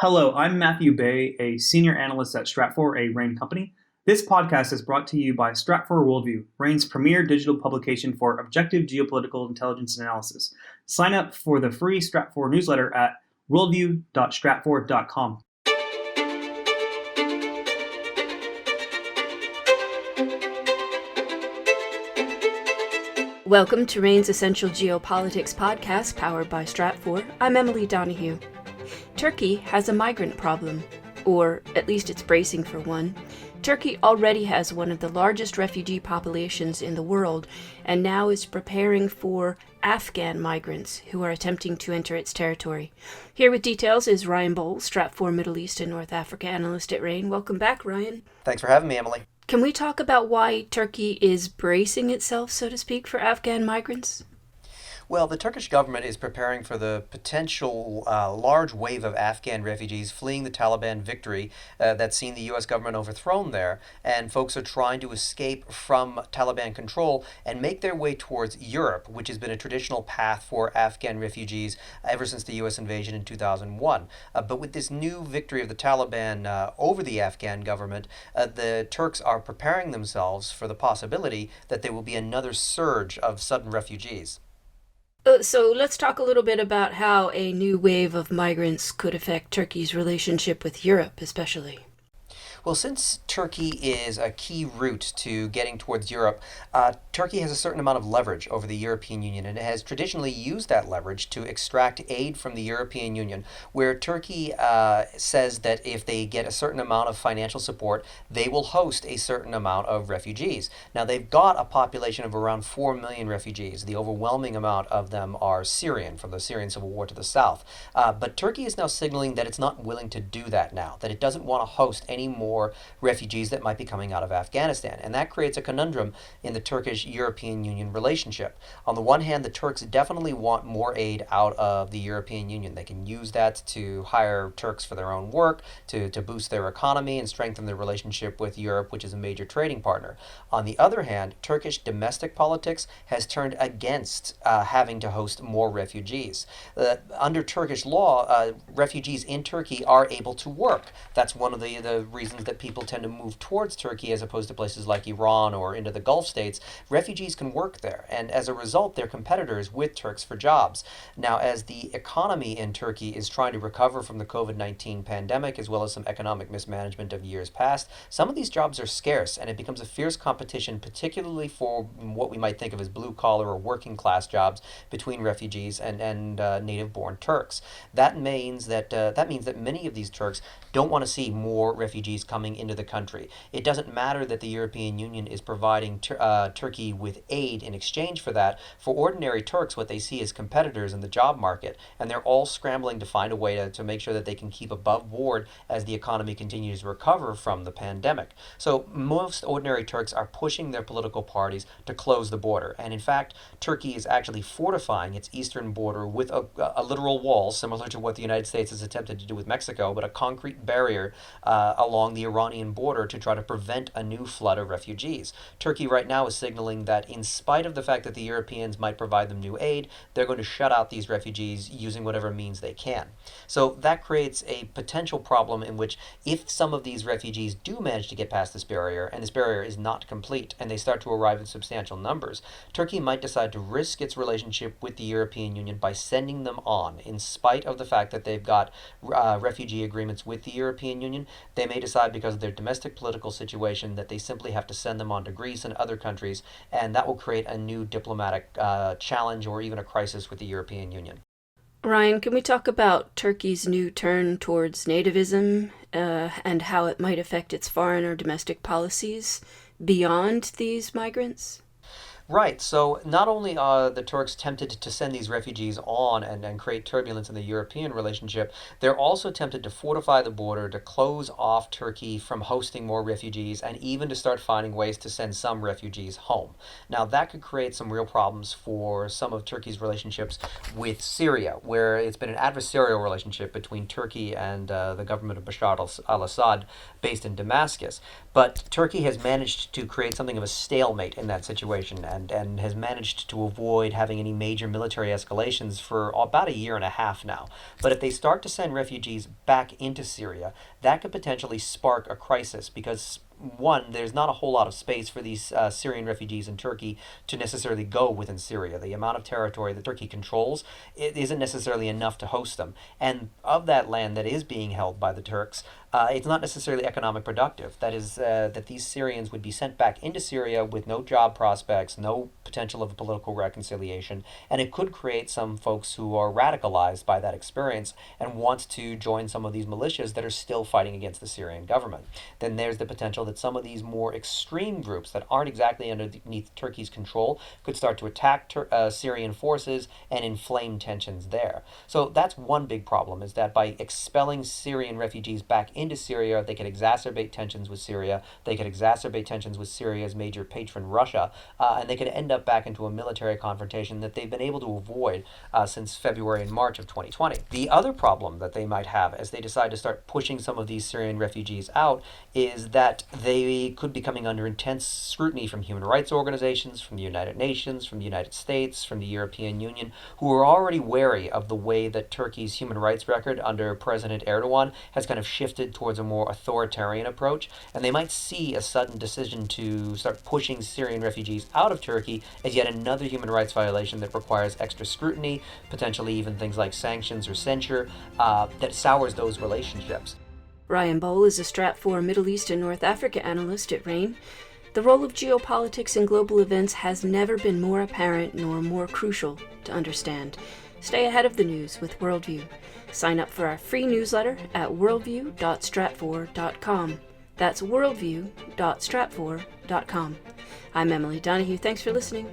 Hello, I'm Matthew Bay, a senior analyst at Stratfor, a RANE company. This podcast is brought to you by Stratfor Worldview, RANE's premier digital publication for objective geopolitical intelligence analysis. Sign up for the free Stratfor newsletter at worldview.stratfor.com. Welcome to RANE's Essential Geopolitics podcast powered by Stratfor. I'm Emily Donahue. Turkey has a migrant problem, or at least it's bracing for one. Turkey already has one of the largest refugee populations in the world, and now is preparing for Afghan migrants who are attempting to enter its territory. Here with details is Ryan Bohl, Stratfor Middle East and North Africa analyst at RANE. Welcome back, Ryan. Thanks for having me, Emily. Can we talk about why Turkey is bracing itself, so to speak, for Afghan migrants? Well, the Turkish government is preparing for the potential large wave of Afghan refugees fleeing the Taliban victory that's seen the U.S. government overthrown there, and folks are trying to escape from Taliban control and make their way towards Europe, which has been a traditional path for Afghan refugees ever since the U.S. invasion in 2001. But with this new victory of the Taliban over the Afghan government, the Turks are preparing themselves for the possibility that there will be another surge of sudden refugees. So let's talk a little bit about how a new wave of migrants could affect Turkey's relationship with Europe, especially. Well, since Turkey is a key route to getting towards Europe, Turkey has a certain amount of leverage over the European Union, and it has traditionally used that leverage to extract aid from the European Union, where Turkey says that if they get a certain amount of financial support, they will host a certain amount of refugees. Now, they've got a population of around 4 million refugees. The overwhelming amount of them are Syrian, from the Syrian civil war to the south. But Turkey is now signaling that it's not willing to do that now, that it doesn't want to host any more refugees that might be coming out of Afghanistan. And that creates a conundrum in the Turkish-European Union relationship. On the one hand, the Turks definitely want more aid out of the European Union. They can use that to hire Turks for their own work, to boost their economy and strengthen their relationship with Europe, which is a major trading partner. On the other hand, Turkish domestic politics has turned against having to host more refugees. Under Turkish law, refugees in Turkey are able to work. That's one of the reasons that people tend to move towards Turkey as opposed to places like Iran or into the Gulf states. Refugees can work there, and as a result, they're competitors with Turks for jobs. Now, as the economy in Turkey is trying to recover from the COVID-19 pandemic, as well as some economic mismanagement of years past, some of these jobs are scarce, and it becomes a fierce competition, particularly for what we might think of as blue-collar or working-class jobs between refugees and native-born Turks. That means that many of these Turks don't want to see more refugees coming into the country. It doesn't matter that the European Union is providing Turkey with aid in exchange for that. For ordinary Turks, what they see is competitors in the job market, and they're all scrambling to find a way to make sure that they can keep above board as the economy continues to recover from the pandemic. So most ordinary Turks are pushing their political parties to close the border, and in fact, Turkey is actually fortifying its eastern border with a literal wall, similar to what the United States has attempted to do with Mexico, but a concrete barrier along the Iranian border to try to prevent a new flood of refugees. Turkey right now is signaling that in spite of the fact that the Europeans might provide them new aid, they're going to shut out these refugees using whatever means they can. So that creates a potential problem in which if some of these refugees do manage to get past this barrier, and this barrier is not complete, and they start to arrive in substantial numbers, Turkey might decide to risk its relationship with the European Union by sending them on. In spite of the fact that they've got refugee agreements with the European Union, they may decide because of their domestic political situation that they simply have to send them on to Greece and other countries, and that will create a new diplomatic challenge or even a crisis with the European Union. Ryan, can we talk about Turkey's new turn towards nativism and how it might affect its foreign or domestic policies beyond these migrants? Right. So not only are the Turks tempted to send these refugees on and create turbulence in the European relationship, they're also tempted to fortify the border, to close off Turkey from hosting more refugees, and even to start finding ways to send some refugees home. Now, that could create some real problems for some of Turkey's relationships with Syria, where it's been an adversarial relationship between Turkey and the government of Bashar al-Assad based in Damascus. But Turkey has managed to create something of a stalemate in that situation, and has managed to avoid having any major military escalations for about a year and a half now. But if they start to send refugees back into Syria, that could potentially spark a crisis because one, there's not a whole lot of space for these Syrian refugees in Turkey to necessarily go within Syria. The amount of territory that Turkey controls, it isn't necessarily enough to host them. And of that land that is being held by the Turks, it's not necessarily economic productive. That is, that these Syrians would be sent back into Syria with no job prospects, no potential of a political reconciliation, and it could create some folks who are radicalized by that experience and want to join some of these militias that are still fighting against the Syrian government. Then there's the potential that some of these more extreme groups that aren't exactly underneath Turkey's control could start to attack Syrian forces and inflame tensions there. So that's one big problem, is that by expelling Syrian refugees back into Syria, they could exacerbate tensions with Syria, they could exacerbate tensions with Syria's major patron, Russia, and they could end up back into a military confrontation that they've been able to avoid since February and March of 2020. The other problem that they might have as they decide to start pushing some of these Syrian refugees out is that they could be coming under intense scrutiny from human rights organizations, from the United Nations, from the United States, from the European Union, who are already wary of the way that Turkey's human rights record under President Erdogan has kind of shifted towards a more authoritarian approach, and they might see a sudden decision to start pushing Syrian refugees out of Turkey as yet another human rights violation that requires extra scrutiny, potentially even things like sanctions or censure, that sours those relationships. Ryan Bohl is a Stratfor Middle East and North Africa analyst at RANE. The role of geopolitics in global events has never been more apparent nor more crucial to understand. Stay ahead of the news with Worldview. Sign up for our free newsletter at worldview.stratfor.com. That's worldview.stratfor.com. I'm Emily Donahue. Thanks for listening.